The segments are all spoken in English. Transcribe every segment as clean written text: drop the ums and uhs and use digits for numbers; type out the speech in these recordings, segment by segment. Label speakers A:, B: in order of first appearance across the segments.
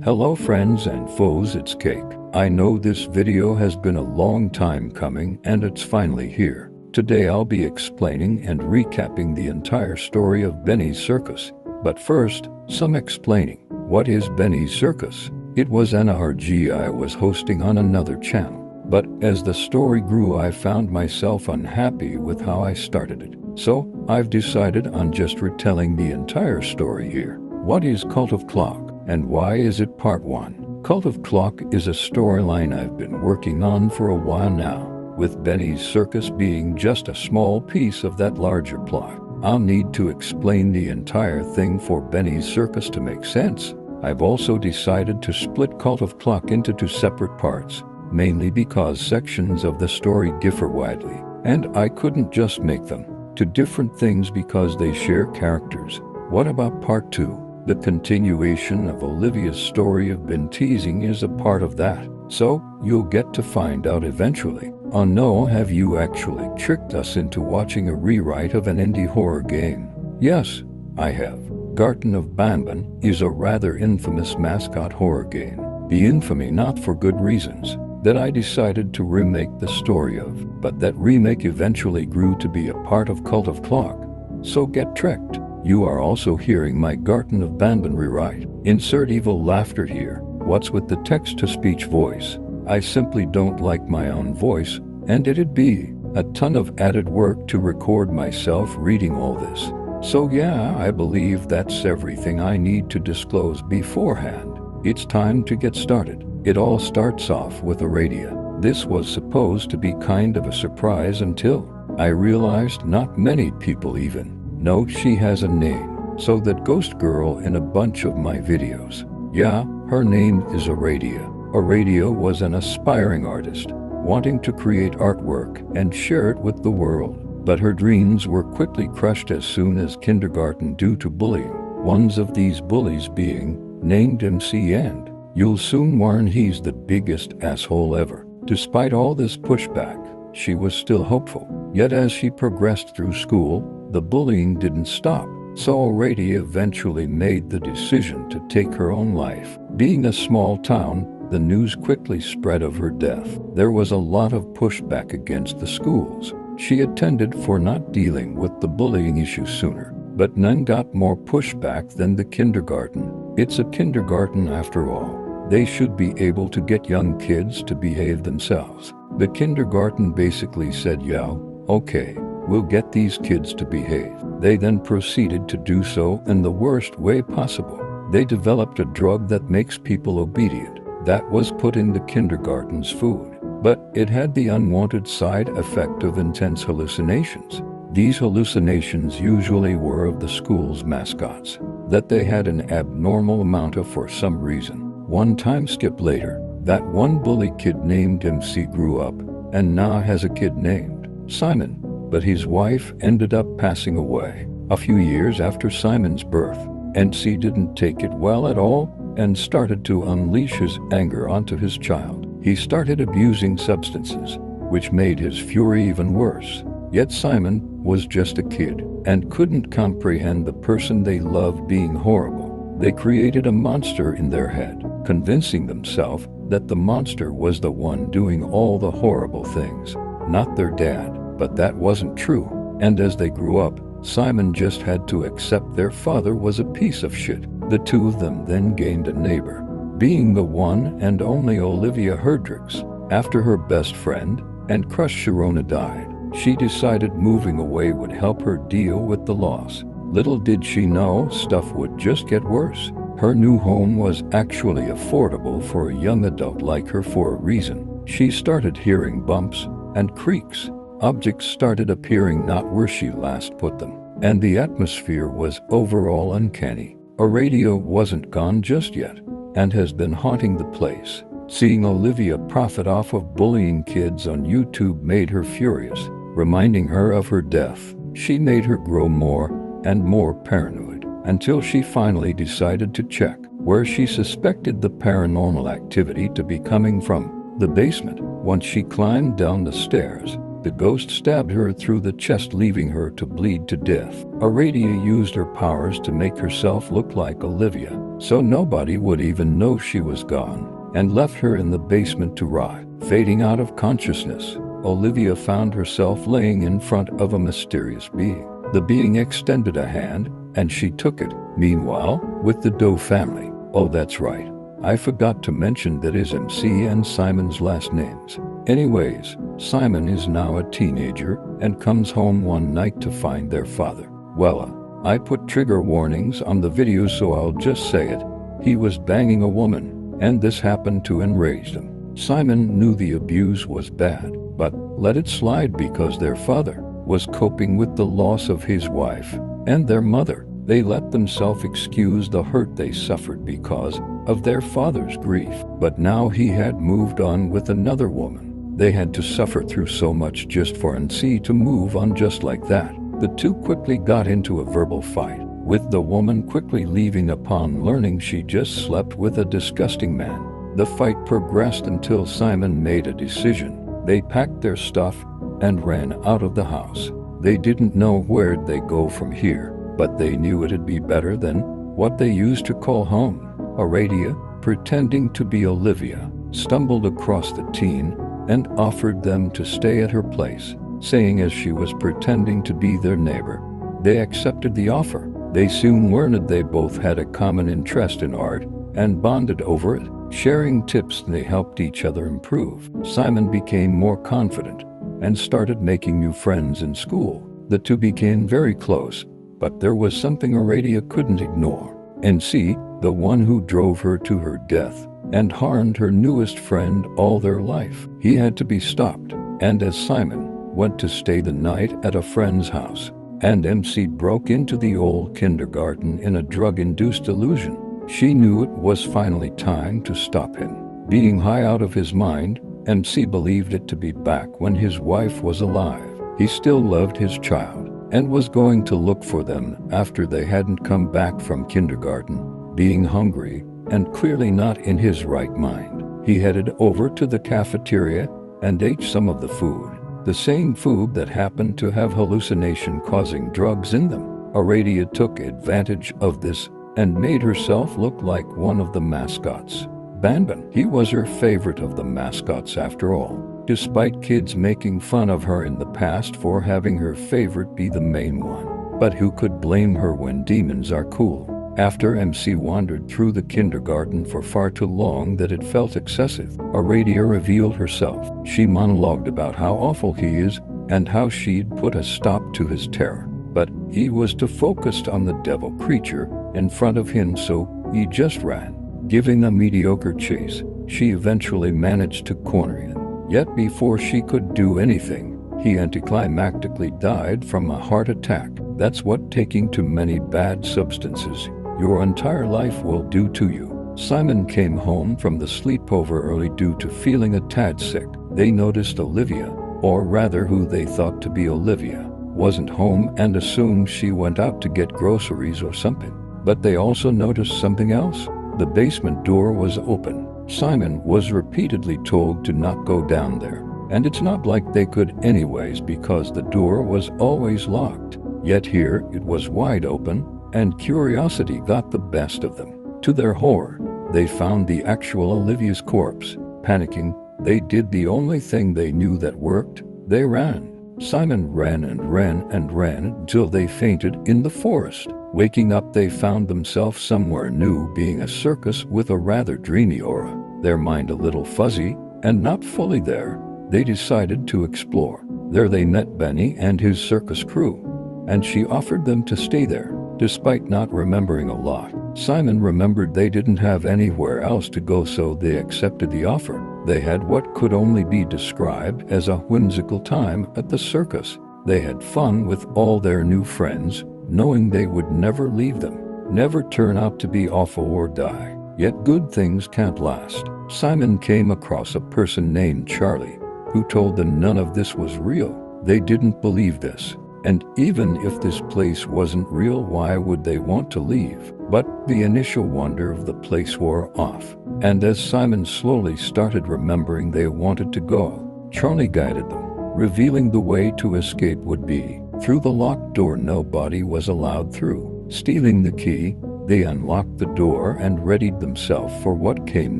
A: Hello friends and foes, it's Cake. I know this video has been a long time coming and it's finally here. Today I'll be explaining and recapping the entire story of Benny's Circus. But first, some explaining. What is Benny's Circus? It was an RG I was hosting on another channel. But as the story grew, I found myself unhappy with how I started it. So I've decided on just retelling the entire story here. What is Cult of Clock? And why is it part 1? Cult of Clock is a storyline I've been working on for a while now, with Benny's Circus being just a small piece of that larger plot. I'll need to explain the entire thing for Benny's Circus to make sense. I've also decided to split Cult of Clock into 2 separate parts, mainly because sections of the story differ widely, and I couldn't just make them 2 different things because they share characters. What about part 2? The continuation of Olivia's story I've been teasing is a part of that, so you'll get to find out eventually. Oh no, have you actually tricked us into watching a rewrite of an indie horror game? Yes, I have. Garten of Banban is a rather infamous mascot horror game. The infamy not for good reasons, that I decided to remake the story of, but that remake eventually grew to be a part of Cult of Clock. So get tricked. You are also hearing my Garten of Banban rewrite. Insert evil laughter here. What's with the text-to-speech voice? I simply don't like my own voice, and it'd be a ton of added work to record myself reading all this. So yeah, I believe that's everything I need to disclose beforehand. It's time to get started. It all starts off with Aradia. This was supposed to be kind of a surprise until I realized not many people even know she has a name, so that ghost girl in a bunch of my videos. Yeah, her name is Aradia. Aradia was an aspiring artist, wanting to create artwork and share it with the world. But her dreams were quickly crushed as soon as kindergarten due to bullying. One of these bullies being named MC, and you'll soon learn he's the biggest asshole ever. Despite all this pushback, she was still hopeful. Yet as she progressed through school, the bullying didn't stop, so Aradia eventually made the decision to take her own life. Being a small town, the news quickly spread of her death. There was a lot of pushback against the schools she attended for not dealing with the bullying issue sooner, but none got more pushback than the kindergarten. It's a kindergarten after all. They should be able to get young kids to behave themselves. The kindergarten basically said, yeah, okay, we'll get these kids to behave. They then proceeded to do so in the worst way possible. They developed a drug that makes people obedient. That was put in the kindergarten's food, but it had the unwanted side effect of intense hallucinations. These hallucinations usually were of the school's mascots, that they had an abnormal amount of for some reason. One time skip later, that one bully kid named MC grew up and now has a kid named Simon. But his wife ended up passing away a few years after Simon's birth. MC didn't take it well at all and started to unleash his anger onto his child. He started abusing substances, which made his fury even worse. Yet Simon was just a kid and couldn't comprehend the person they loved being horrible. They created a monster in their head, convincing themselves that the monster was the one doing all the horrible things, not their dad. But that wasn't true, and as they grew up, Simon just had to accept their father was a piece of shit. The 2 of them then gained a neighbor, being the one and only Olivia Herdricks. After her best friend and crush Sharona died, she decided moving away would help her deal with the loss. Little did she know, stuff would just get worse. Her new home was actually affordable for a young adult like her for a reason. She started hearing bumps and creaks. Objects started appearing not where she last put them, and the atmosphere was overall uncanny. Aradia wasn't gone just yet, and has been haunting the place. Seeing Olivia profit off of bullying kids on YouTube made her furious, reminding her of her death. She made her grow more and more paranoid, until she finally decided to check where she suspected the paranormal activity to be coming from: the basement. Once she climbed down the stairs, the ghost stabbed her through the chest, leaving her to bleed to death. Aradia used her powers to make herself look like Olivia, so nobody would even know she was gone, and left her in the basement to rot. Fading out of consciousness, Olivia found herself laying in front of a mysterious being. The being extended a hand, and she took it. Meanwhile, with the Doe family, oh that's right, I forgot to mention that is MC and Simon's last names. Anyways, Simon is now a teenager and comes home one night to find their father. Well, I put trigger warnings on the video, so I'll just say it. He was banging a woman, and this happened to enrage him. Simon knew the abuse was bad, but let it slide because their father was coping with the loss of his wife and their mother. They let themselves excuse the hurt they suffered because of their father's grief. But now he had moved on with another woman. They had to suffer through so much just for MC to move on just like that. The two quickly got into a verbal fight, with the woman quickly leaving upon learning she just slept with a disgusting man. The fight progressed until Simon made a decision. They packed their stuff and ran out of the house. They didn't know where'd they go from here, but they knew it'd be better than what they used to call home. Aradia, pretending to be Olivia, stumbled across the teen and offered them to stay at her place, saying as she was pretending to be their neighbor. They accepted the offer. They soon learned they both had a common interest in art and bonded over it. Sharing tips, they helped each other improve. Simon became more confident and started making new friends in school. The two became very close, but there was something Aradia couldn't ignore. MC, the one who drove her to her death and harmed her newest friend all their life. He had to be stopped, and as Simon went to stay the night at a friend's house, and MC broke into the old kindergarten in a drug-induced illusion, she knew it was finally time to stop him. Being high out of his mind, MC believed it to be back when his wife was alive. He still loved his child and was going to look for them after they hadn't come back from kindergarten. Being hungry and clearly not in his right mind, he headed over to the cafeteria and ate some of the food, the same food that happened to have hallucination-causing drugs in them. Aradia took advantage of this and made herself look like one of the mascots. Banban. He was her favorite of the mascots after all, despite kids making fun of her in the past for having her favorite be the main one. But who could blame her when demons are cool? After MC wandered through the kindergarten for far too long that it felt excessive, Aradia revealed herself. She monologued about how awful he is and how she'd put a stop to his terror. But he was too focused on the devil creature in front of him, so he just ran. Giving a mediocre chase, she eventually managed to corner him. Yet before she could do anything, he anticlimactically died from a heart attack. That's what taking too many bad substances your entire life will do to you. Simon came home from the sleepover early due to feeling a tad sick. They noticed Olivia, or rather who they thought to be Olivia, wasn't home and assumed she went out to get groceries or something. But they also noticed something else. The basement door was open. Simon was repeatedly told to not go down there, and it's not like they could anyways because the door was always locked. Yet here it was wide open, and curiosity got the best of them. To their horror, they found the actual Olivia's corpse. Panicking, they did the only thing they knew that worked. They ran. Simon ran and ran and ran until they fainted in the forest. Waking up, they found themselves somewhere new, being a circus with a rather dreamy aura. Their mind a little fuzzy and not fully there, they decided to explore. There they met Benny and his circus crew, and she offered them to stay there. Despite not remembering a lot, Simon remembered they didn't have anywhere else to go, so they accepted the offer. They had what could only be described as a whimsical time at the circus. They had fun with all their new friends, knowing they would never leave them, never turn out to be awful or die. Yet good things can't last. Simon came across a person named Charlie, who told them none of this was real. They didn't believe this. And even if this place wasn't real, why would they want to leave? But the initial wonder of the place wore off, and as Simon slowly started remembering they wanted to go, Charlie guided them, revealing the way to escape would be through the locked door nobody was allowed through. Stealing the key, They unlocked the door and readied themselves for what came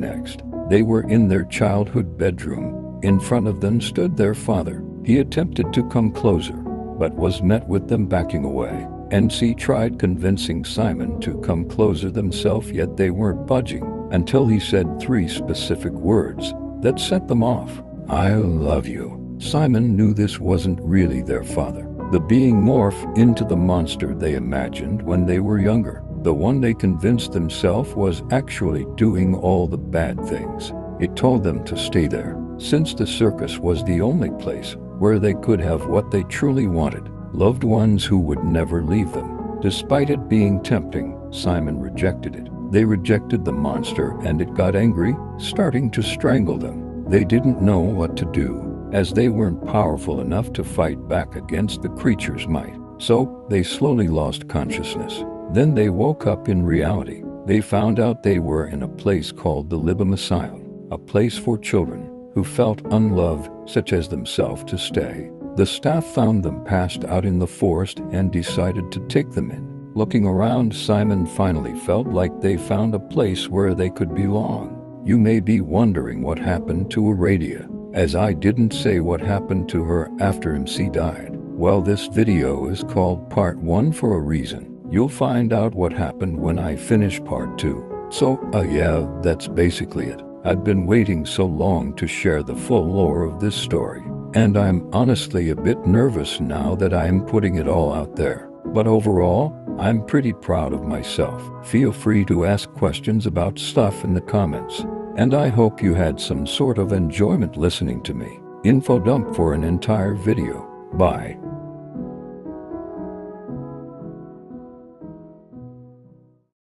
A: next. They were in their childhood bedroom. In front of them stood their father. He attempted to come closer, but was met with them backing away. NC tried convincing Simon to come closer themselves, yet they weren't budging, until he said 3 specific words that set them off. "I love you." Simon knew this wasn't really their father. The being morphed into the monster they imagined when they were younger. The one they convinced themselves was actually doing all the bad things. It told them to stay there, since the circus was the only place where they could have what they truly wanted. Loved ones who would never leave them. Despite it being tempting, Simon rejected it. They rejected the monster and it got angry, starting to strangle them. They didn't know what to do, as they weren't powerful enough to fight back against the creature's might. So, they slowly lost consciousness. Then they woke up in reality. They found out they were in a place called the Libam Asylum, a place for children who felt unloved, such as themselves, to stay. The staff found them passed out in the forest and decided to take them in. Looking around, Simon finally felt like they found a place where they could belong. You may be wondering what happened to Aradia, as I didn't say what happened to her after MC died. Well, this video is called Part 1 for a reason. You'll find out what happened when I finish Part 2. So, yeah, that's basically it. I've been waiting so long to share the full lore of this story, and I'm honestly a bit nervous now that I am putting it all out there. But overall, I'm pretty proud of myself. Feel free to ask questions about stuff in the comments, and I hope you had some sort of enjoyment listening to me. Info dump for an entire video. Bye.